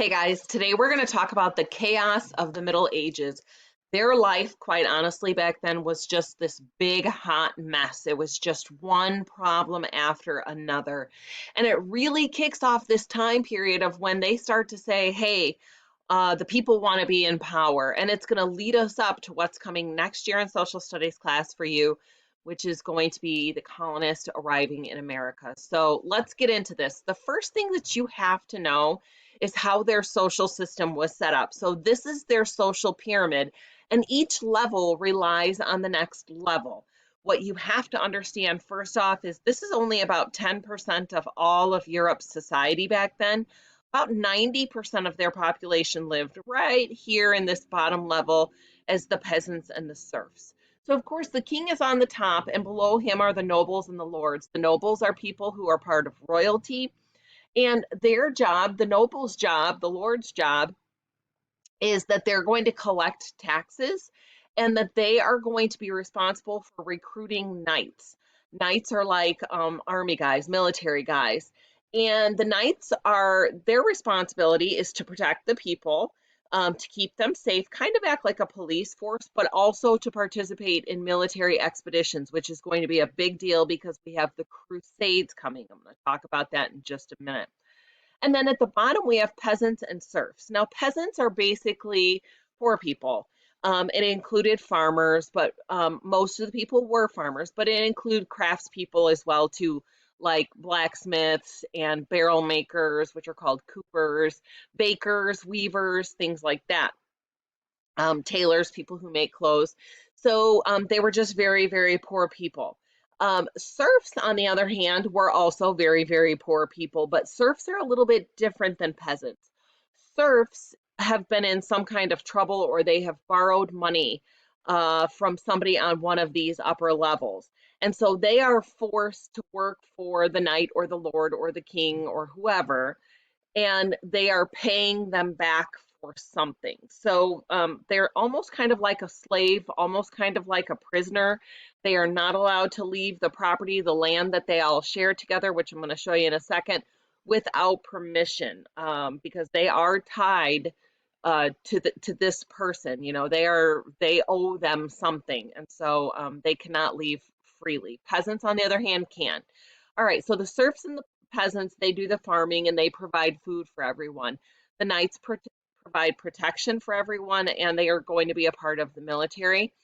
Hey guys, today we're going to talk about the chaos of the Middle Ages. Their life, quite honestly, back then was just this big hot mess. It was just one problem after another. And it really kicks off this time period of when they start to say, hey, the people want to be in power. And it's going to lead us up to what's coming next year in social studies class for you, which is going to be the colonists arriving in America. So let's get into this. The first thing that you have to know is how their social system was set up. So this is their social pyramid, and each level relies on the next level. What you have to understand first off is this is only about 10% of all of Europe's society back then. About 90% of their population lived right here in this bottom level as the peasants and the serfs. So, of course, the king is on the top, and below him are the nobles and the lords. The nobles are people who are part of royalty, and their job, the noble's job, the lord's job, is that they're going to collect taxes and that they are going to be responsible for recruiting knights. Knights are like army guys, military guys. And the knights are, their responsibility is to protect the people, to keep them safe, kind of act like a police force, but also to participate in military expeditions, which is going to be a big deal because we have the Crusades coming. I'm going to talk about that in just a minute. And then at the bottom, we have peasants and serfs. Now, peasants are basically poor people. It included farmers, but most of the people were farmers, but it included craftspeople as well too, like blacksmiths and barrel makers, which are called coopers, bakers, weavers, things like that. Tailors, people who make clothes. So they were just very, very poor people. Serfs, on the other hand, were also very, very poor people, but serfs are a little bit different than peasants. Serfs have been in some kind of trouble or they have borrowed money from somebody on one of these upper levels. And so they are forced to work for the knight or the lord or the king or whoever, and they are paying them back for something. So they're almost kind of like a slave, almost kind of like a prisoner. They are not allowed to leave the property, the land that they all share together, which I'm going to show you in a second, without permission, because they are tied to this person. You know, they owe them something, and so they cannot leave freely. Peasants, on the other hand, can. All right, so the serfs and the peasants, they do the farming and they provide food for everyone. The knights provide protection for everyone, and they are going to be a part of the military.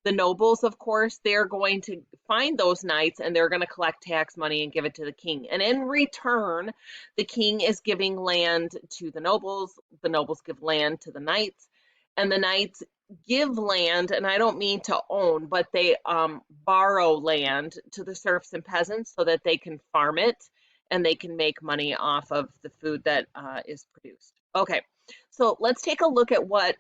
The nobles, of course, they're going to find those knights and they're going to collect tax money and give it to the king. And in return, the king is giving land to the nobles give land to the knights, and the knights give land, and I don't mean to own, but they borrow land to the serfs and peasants so that they can farm it and they can make money off of the food that is produced. Okay, so let's take a look at what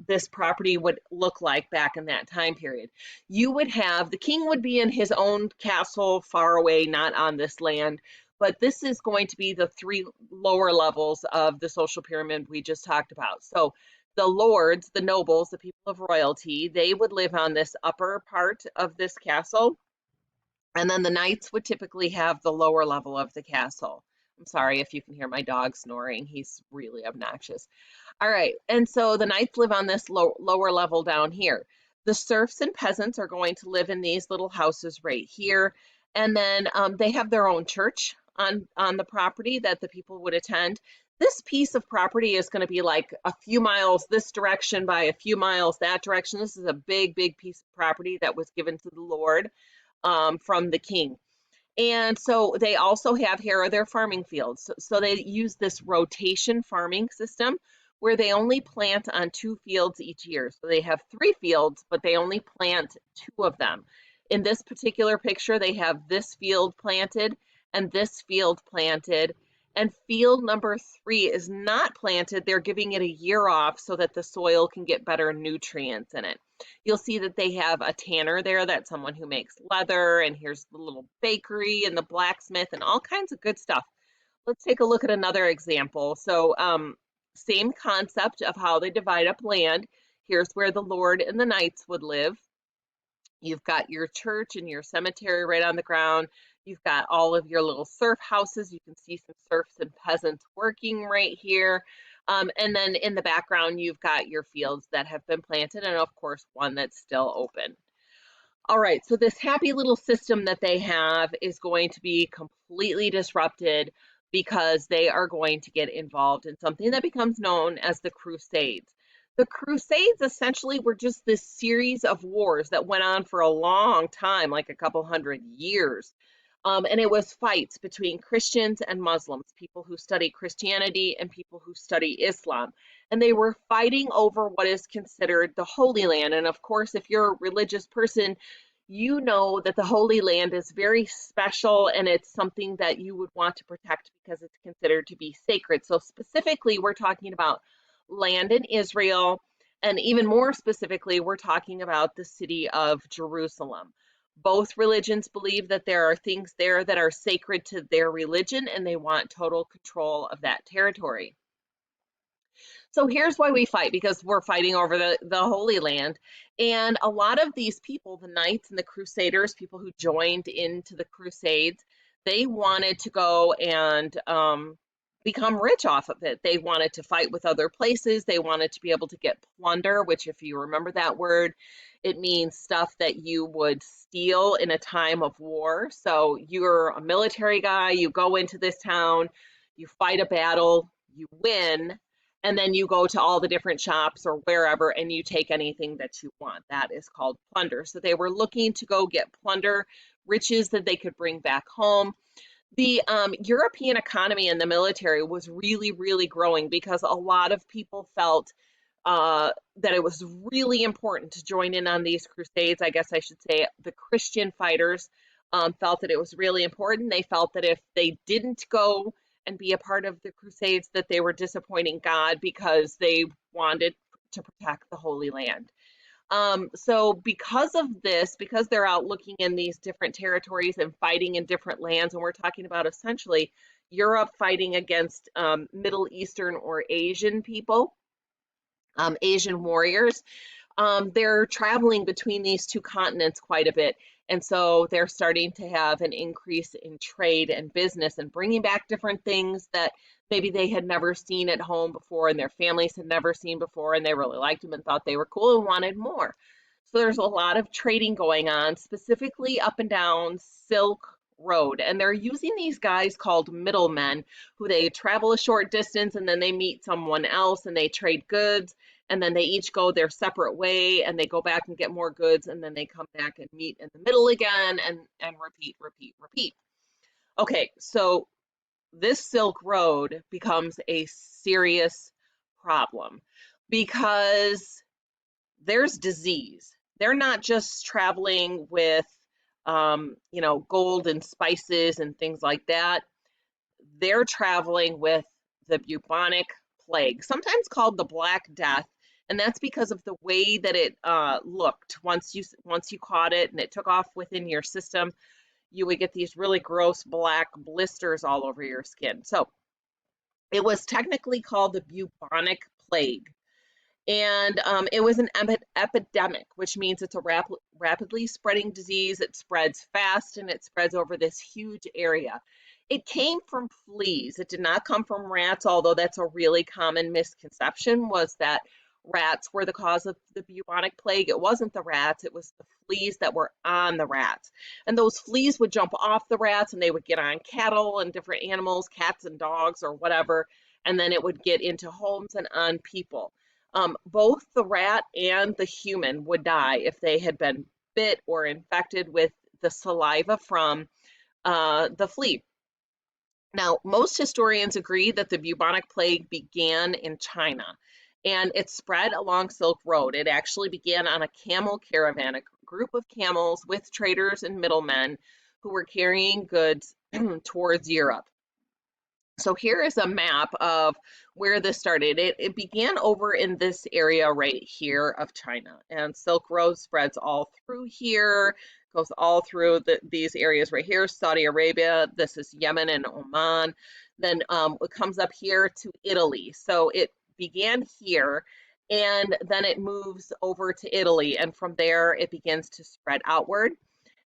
this property would look like back in that time period. You would have, the king would be in his own castle far away, not on this land, but this is going to be the three lower levels of the social pyramid we just talked about. So the lords, the nobles, the people of royalty, they would live on this upper part of this castle. And then the knights would typically have the lower level of the castle. I'm sorry if you can hear my dog snoring. He's really obnoxious. All right, and so the knights live on this lower level down here. The serfs and peasants are going to live in these little houses right here. And then they have their own church on the property that the people would attend. This piece of property is going to be like a few miles this direction by a few miles that direction. This is a big, big piece of property that was given to the Lord from the king. And so they also have, here are their farming fields. So they use this rotation farming system where they only plant on 2 fields each year. So they have 3 fields, but they only plant 2 of them. In this particular picture, they have this field planted and this field planted, and field number 3 is not planted. They're giving it a year off so that the soil can get better nutrients in it. You'll see that they have a tanner there, that's someone who makes leather, and here's the little bakery and the blacksmith and all kinds of good stuff. Let's take a look at another example. So same concept of how they divide up land. Here's where the lord and the knights would live. You've got your church and your cemetery right on the ground. You've got all of your little serf houses. You can see some serfs and peasants working right here. And then in the background, you've got your fields that have been planted, and of course, one that's still open. All right, so this happy little system that they have is going to be completely disrupted because they are going to get involved in something that becomes known as the Crusades. The Crusades essentially were just this series of wars that went on for a long time, like a couple hundred years. And it was fights between Christians and Muslims, people who study Christianity and people who study Islam. And they were fighting over what is considered the Holy Land. And of course, if you're a religious person, you know that the Holy Land is very special and it's something that you would want to protect because it's considered to be sacred. So specifically, we're talking about land in Israel, and even more specifically, we're talking about the city of Jerusalem. Both religions believe that there are things there that are sacred to their religion, and they want total control of that territory. So here's why we fight, because we're fighting over the Holy Land. And a lot of these people, the knights and the crusaders, people who joined into the Crusades, they wanted to go and become rich off of it. They wanted to fight with other places. They wanted to be able to get plunder, which, if you remember that word, it means stuff that you would steal in a time of war. So you're a military guy, you go into this town, you fight a battle, you win, and then you go to all the different shops or wherever and you take anything that you want. That is called plunder. So they were looking to go get plunder, riches that they could bring back home. The European economy and the military was really, really growing because a lot of people felt that it was really important to join in on these crusades. I guess I should say the Christian fighters felt that it was really important. They felt that if they didn't go and be a part of the crusades, that they were disappointing God because they wanted to protect the Holy Land. So because of this, because they're out looking in these different territories and fighting in different lands, and we're talking about essentially Europe fighting against Middle Eastern or Asian people, Asian warriors, they're traveling between these two continents quite a bit. And so they're starting to have an increase in trade and business and bringing back different things that maybe they had never seen at home before and their families had never seen before, and they really liked them and thought they were cool and wanted more. So there's a lot of trading going on, specifically up and down Silk Road. And they're using these guys called middlemen who they travel a short distance and then they meet someone else and they trade goods, and then they each go their separate way and they go back and get more goods, and then they come back and meet in the middle again, and repeat, repeat, repeat. Okay, so this Silk Road becomes a serious problem because there's disease. They're not just traveling with gold and spices and things like that. They're traveling with the bubonic plague, sometimes called the Black Death, and that's because of the way that it looked. Once you caught it and it took off within your system, you would get these really gross black blisters all over your skin. So it was technically called the bubonic plague. And it was an epidemic, which means it's a rapidly spreading disease. It spreads fast and it spreads over this huge area. It came from fleas. It did not come from rats, although that's a really common misconception, was that rats were the cause of the bubonic plague. It wasn't the rats, it was the fleas that were on the rats. And those fleas would jump off the rats and they would get on cattle and different animals, cats and dogs or whatever, and then it would get into homes and on people. Both the rat and the human would die if they had been bit or infected with the saliva from the flea. Now, most historians agree that the bubonic plague began in China and it spread along Silk Road. It actually began on a camel caravan, a group of camels with traders and middlemen who were carrying goods towards Europe. So here is a map of where this started. It began over in this area right here of China, and Silk Road spreads all through here, goes all through these areas right here, Saudi Arabia, this is Yemen and Oman, then it comes up here to Italy. So it began here, and then it moves over to Italy, and from there it begins to spread outward.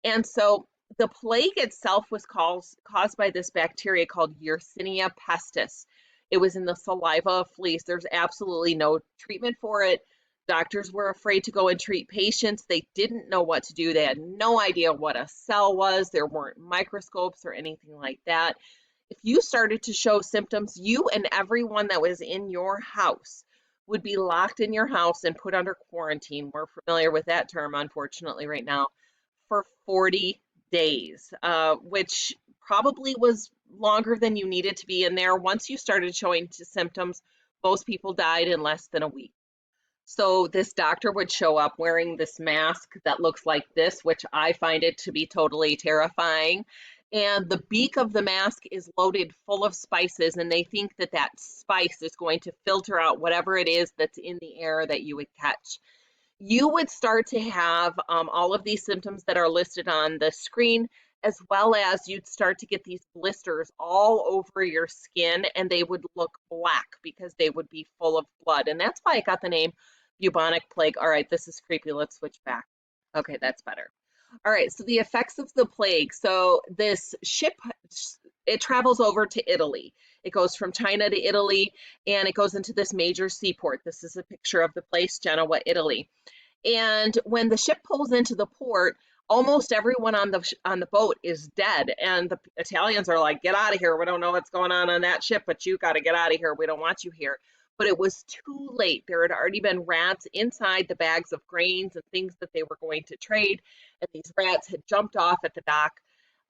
And so the plague itself was caused by this bacteria called Yersinia pestis. It was in the saliva of fleas. There's absolutely no treatment for it. Doctors were afraid to go and treat patients. They didn't know what to do. They had no idea what a cell was. There weren't microscopes or anything like that. If you started to show symptoms, you and everyone that was in your house would be locked in your house and put under quarantine. We're familiar with that term, unfortunately, right now, for 40 days, which probably was longer than you needed to be in there. Once you started showing symptoms, most people died in less than a week. So this doctor would show up wearing this mask that looks like this, which I find it to be totally terrifying. And the beak of the mask is loaded full of spices, and they think that that spice is going to filter out whatever it is that's in the air that you would catch. You would start to have all of these symptoms that are listed on the screen, as well as you'd start to get these blisters all over your skin, and they would look black because they would be full of blood. And that's why I got the name bubonic plague. All right, this is creepy. Let's switch back. Okay, that's better. All right, so the effects of the plague. So this ship, it travels over to Italy. It goes from China to Italy, and it goes into this major seaport. This is a picture of the place, Genoa, Italy. And when the ship pulls into the port, almost everyone on the boat is dead. And the Italians are like, "Get out of here. We don't know what's going on that ship, but you got to get out of here. We don't want you here." But it was too late. There had already been rats inside the bags of grains and things that they were going to trade. And these rats had jumped off at the dock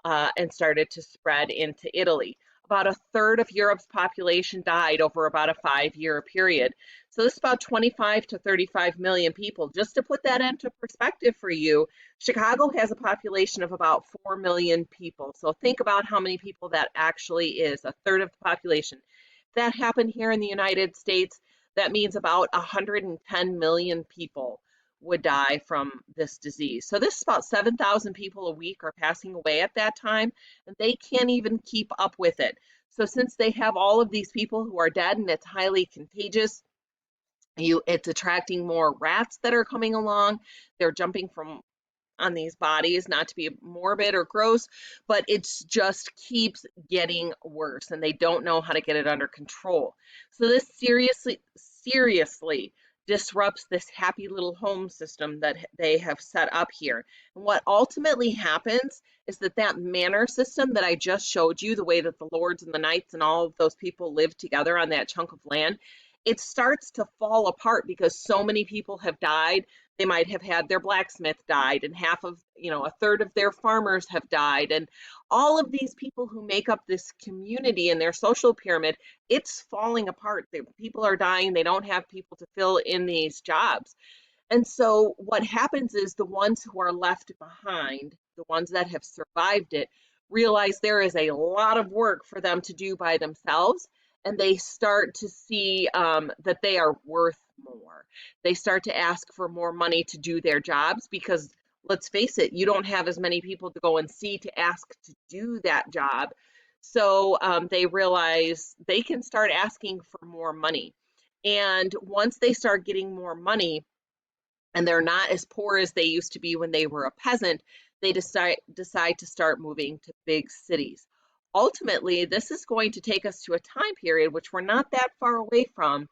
and started to spread into Italy. About a third of Europe's population died over about a 5-year period. So this is about 25 to 35 million people. Just to put that into perspective for you, Chicago has a population of about 4 million people. So think about how many people that actually is, a third of the population. If that happened here in the United States, that means about 110 million people would die from this disease. So this is about 7,000 people a week are passing away at that time, and they can't even keep up with it. So since they have all of these people who are dead and it's highly contagious, it's attracting more rats that are coming along. They're jumping from on these bodies, not to be morbid or gross, but it just keeps getting worse and they don't know how to get it under control. So this seriously disrupts this happy little home system that they have set up here. And what ultimately happens is that that manor system that I just showed you, the way that the lords and the knights and all of those people live together on that chunk of land, it starts to fall apart because so many people have died. They might have had their blacksmith died, and half of, a third of their farmers have died. And all of these people who make up this community and their social pyramid, it's falling apart. People are dying. They don't have people to fill in these jobs. And so what happens is the ones who are left behind, the ones that have survived it, realize there is a lot of work for them to do by themselves, and they start to see that they are worth more. They start to ask for more money to do their jobs because, let's face it, you don't have as many people to go and see to ask to do that job. So they realize they can start asking for more money. And once they start getting more money, and they're not as poor as they used to be when they were a peasant, they decide to start moving to big cities. Ultimately, this is going to take us to a time period which we're not that far away from,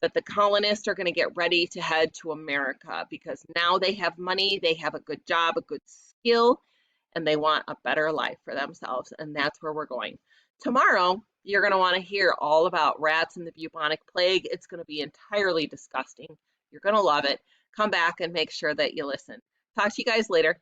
that the colonists are going to get ready to head to America because now they have money, they have a good job, a good skill, and they want a better life for themselves. And that's where we're going. Tomorrow, you're going to want to hear all about rats and the bubonic plague. It's going to be entirely disgusting. You're going to love it. Come back and make sure that you listen. Talk to you guys later.